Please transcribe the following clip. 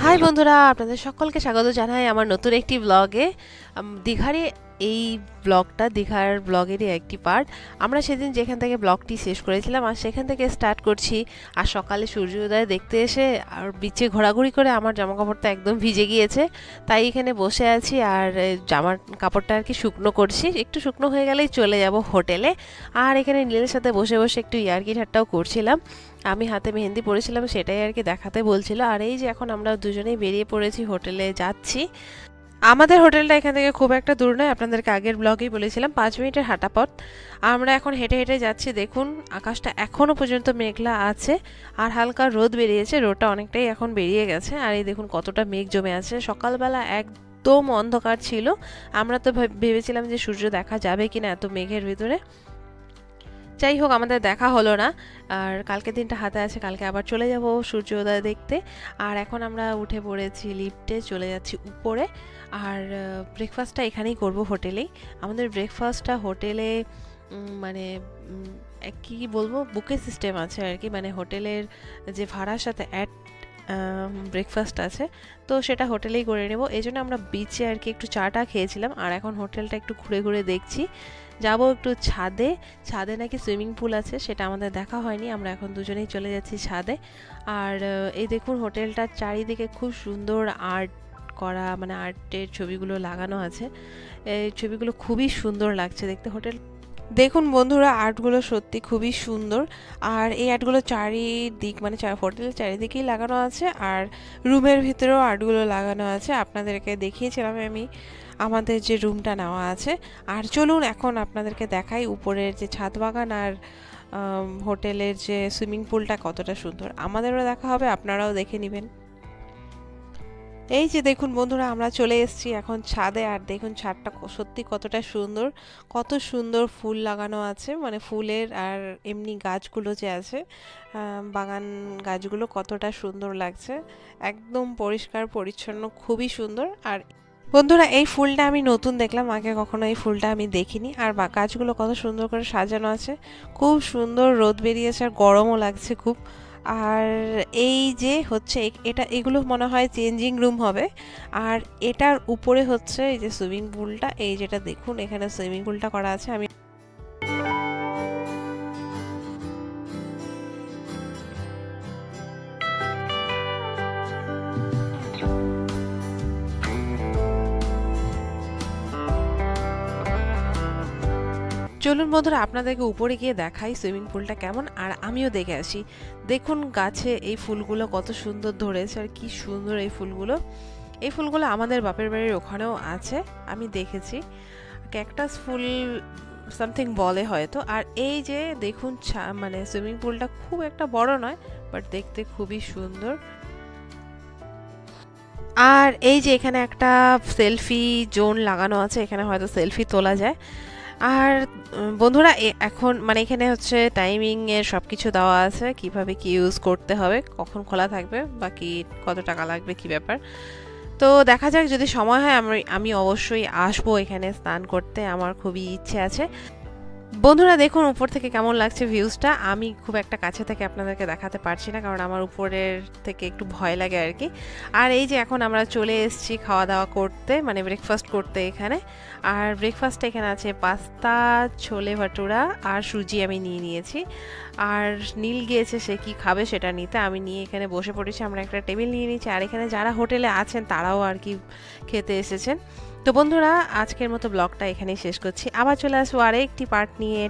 High বন্ধুরা, আপনাদের সকলকে স্বাগত জানাই আমার নতুন একটি ব্লগে। দীঘারই এই দীঘার ব্লগেরই একটি পার্ট। আমরা সেদিন যেখান থেকে ব্লগটি শেষ করেছিলাম আর সেখান থেকে স্টার্ট করছি। আর সকালে সূর্যোদয় দেখতে এসে আর বিচে ঘোরাঘুরি করে আমার জামা কাপড়টা একদম ভিজে গিয়েছে, তাই এখানে বসে আছি আর জামার কাপড়টা আর কি শুকনো করছি। একটু শুকনো হয়ে গেলেই চলে যাব হোটেলে। আর এখানে নীলের সাথে বসে বসে একটু ইয়ার্কি ঠাট্টাও করছিলাম। আমি হাতে মেহেন্দি পরেছিলাম, সেটাই আর কি দেখাতে বলছিল। আর এই যে এখন আমরা দুজনেই বেরিয়ে পড়েছি, হোটেলে যাচ্ছি। আমাদের হোটেলটা এখান থেকে খুব একটা দূর নয়, আপনাদেরকে আগের ব্লগেই বলেছিলাম 5 মিনিটের হাঁটা পথ। আমরা এখন হেঁটে হেঁটে যাচ্ছি। দেখুন আকাশটা এখনও পর্যন্ত মেঘলা আছে আর হালকা রোদ বেরিয়েছে, রোদটা অনেকটাই এখন বেরিয়ে গেছে। আর এই দেখুন কতটা মেঘ জমে আছে। সকালবেলা একদম অন্ধকার ছিল, আমরা তো ভেবেছিলাম যে সূর্য দেখা যাবে কিনা এত মেঘের ভিতরে। যাই হোক, আমাদের দেখা হলো না। আর কালকে দিনটা হাতে আছে, কালকে আবার চলে যাব সূর্যোদয় দেখতে। আর এখন আমরা উঠে পড়েছি লিফটে, চলে যাচ্ছি উপরে। আর ব্রেকফাস্টটা এখানেই করব, হোটেলেই। আমাদের ব্রেকফাস্টটা হোটেলে মানে কি বলবো, বুকে সিস্টেম আছে আর কি, মানে হোটেলের যে ভাড়ার সাথে অ্যাড ব্রেকফাস্ট আছে, তো সেটা হোটেলেই করে নেব। এই জন্য আমরা বিচে আর কি একটু চাটা খেয়েছিলাম আর এখন হোটেলটা একটু ঘুরে ঘুরে দেখছি। যাব একটু ছাদে। ছাদে নাকি সুইমিং পুল আছে, সেটা আমাদের দেখা হয়নি। আমরা এখন দুজনেই চলে যাচ্ছি ছাদে। আর এই দেখুন হোটেলটার চারিদিকে খুব সুন্দর আর্ট করা, মানে আর্টের ছবিগুলো লাগানো আছে। এই ছবিগুলো খুবই সুন্দর লাগছে দেখতে। হোটেল দেখুন বন্ধুরা, আর্টগুলো সত্যি খুবই সুন্দর। আর এই আর্টগুলো চারিদিক মানে হোটেলের চারিদিকেই লাগানো আছে আর রুমের ভিতরেও আর্টগুলো লাগানো আছে। আপনাদেরকে দেখিয়েছিলাম আমি আমাদের যে রুমটা নেওয়া আছে। আর চলুন এখন আপনাদেরকে দেখাই উপরের যে ছাদ বাগান আর হোটেলের যে সুইমিং পুলটা কতটা সুন্দর। আমাদেরও দেখা হবে, আপনারাও দেখে নেবেন। এই যে দেখুন বন্ধুরা, আমরা চলে এসেছি এখন ছাদে। আর দেখুন ছাদটা সত্যি কতটা সুন্দর, কত সুন্দর ফুল লাগানো আছে, মানে ফুলের আর এমনি গাছগুলো যে আছে, বাগান গাছগুলো কতটা সুন্দর লাগছে। একদম পরিষ্কার পরিচ্ছন্ন, খুবই সুন্দর। আর বন্ধুরা, এই ফুলটা আমি নতুন দেখলাম, আগে কখনো এই ফুলটা আমি দেখিনি। আর গাছগুলো কত সুন্দর করে সাজানো আছে, খুব সুন্দর। রোদ বেরিয়েছে আর গরমও লাগছে খুব। আর এই যে হচ্ছে এটা, এগুলো মনে হয় চেঞ্জিং রুম হবে। আর এটার উপরে হচ্ছে এই যে সুইমিং পুলটা, এই যেটা দেখুন এখানে সুইমিং পুলটা করা আছে। আমি চলুন বন্ধুরা, আপনাদেরকে উপরে গিয়ে দেখাই সুইমিং পুলটা কেমন, আর আমিও দেখে আসি। দেখুন গাছে এই ফুলগুলো কত সুন্দর ধরেছে, আর কি সুন্দর এই ফুলগুলো। এই ফুলগুলো আমাদের বাপের বাড়ির ওখানেও আছে, আমি দেখেছি। ক্যাকটাস ফুল সামথিং বলে হয়তো। আর এই যে দেখুন মানে সুইমিং পুলটা খুব একটা বড় নয়, বাট দেখতে খুবই সুন্দর। আর এই যে এখানে একটা সেলফি জোন লাগানো আছে, এখানে হয়তো সেলফি তোলা যায়। আর বন্ধুরা, এখন মানে এখানে হচ্ছে টাইমিং এর সবকিছু দেওয়া আছে, কিভাবে কি ইউজ করতে হবে, কখন খোলা থাকবে, বা কি কত টাকা লাগবে, কি ব্যাপার। তো দেখা যাক, যদি সময় হয় আমি অবশ্যই আসবো এখানে স্নান করতে, আমার খুবই ইচ্ছে আছে। বন্ধুরা দেখুন উপর থেকে কেমন লাগছে ভিউজটা। আমি খুব একটা কাছে থেকে আপনাদেরকে দেখাতে পারছি না, কারণ আমার উপরের থেকে একটু ভয় লাগে আর কি। আর এই যে এখন আমরা চলে এসেছি খাওয়া দাওয়া করতে, মানে ব্রেকফাস্ট করতে এখানে। আর ব্রেকফাস্টে এখানে আছে পাস্তা, ছোলে ভাটুরা আর সুজি আমি নিয়ে নিয়েছি। আর নীল গিয়েছে সে কি খাবে সেটা নিতে, আমি নিয়ে এখানে বসে পড়েছি। আমরা একটা টেবিল নিয়ে নিয়েছি, আর এখানে যারা হোটেলে আছেন তারাও আর কি খেতে এসেছেন। তো বন্ধুরা, আজকের মতো ব্লগটা এখানেই শেষ করছি। আবার চলে আসবো আরেকটি পার্ট নিয়ে।